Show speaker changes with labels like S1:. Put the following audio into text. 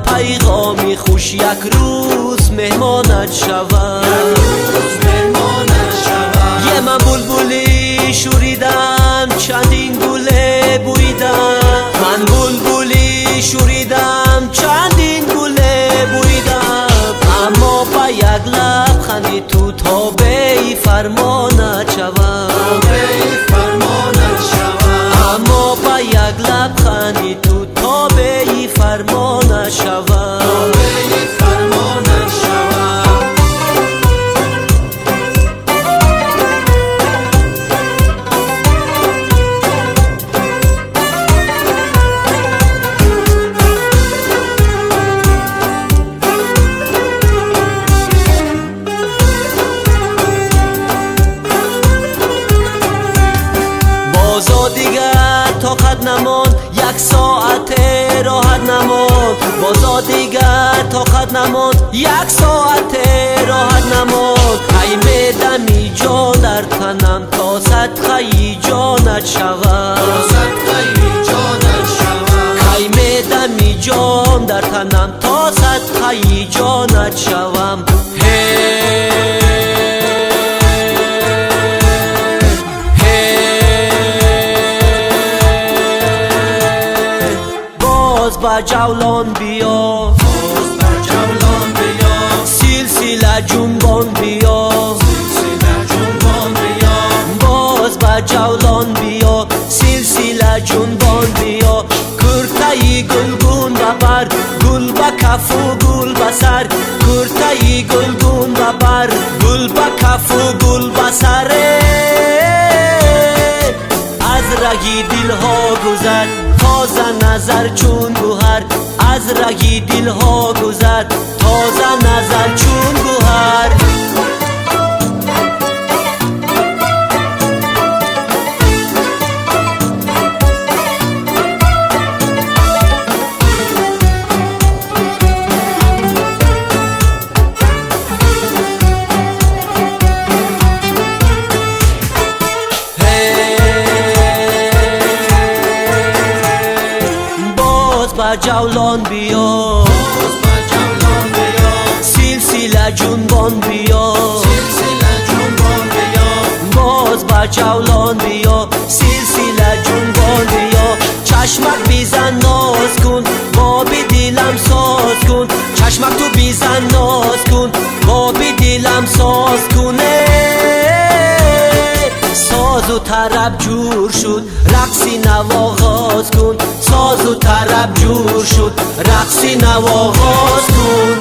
S1: پیغامی خوش یک روز مهمانت شوم. یه من بلبلی شوریدم چندین گله بویدم، من بلبلی شوریدم چندین گله بویدم، اما با یک لبخندی تو تابه فرمانت شوم. اما با یک لبخندی تو تابه فرمانت شوم. بازا دیگر طاقت نماند، یک ساعت راحت نماند. بازا دیگر طاقت نماند، یک ساعت راحت نماند. ای میدمی جان در تنم تا صدقه جانت شوم. ای میدمی جان در تنم تا صدقه جانت شوم. با جولان بیا، سلسله جنبان بیا، باز با جولان بیا، سلسله جنبان بیا. کرته گلگون ببر، گل با کف و گل با سر. کرته گلگون ببر، گل با کف و گل با سر. از رگی دلها گذر تازه نظر چون گوهر. از رگی دلها گذر تازه نظر چون گوهر. با جولان بیا، سلسله جنبان بیا، باز با جولان بیا، سلسله جنبان بیا. چشمک بیزن ناز کن، باب دلم ساز کن. چشمک تو بیزن ناز کن، باب دلم ساز کنه. ساز و طرب جور شد، رقصی نواغاز کن. ساز و طرب جور شد، رقصی نواغاز کن.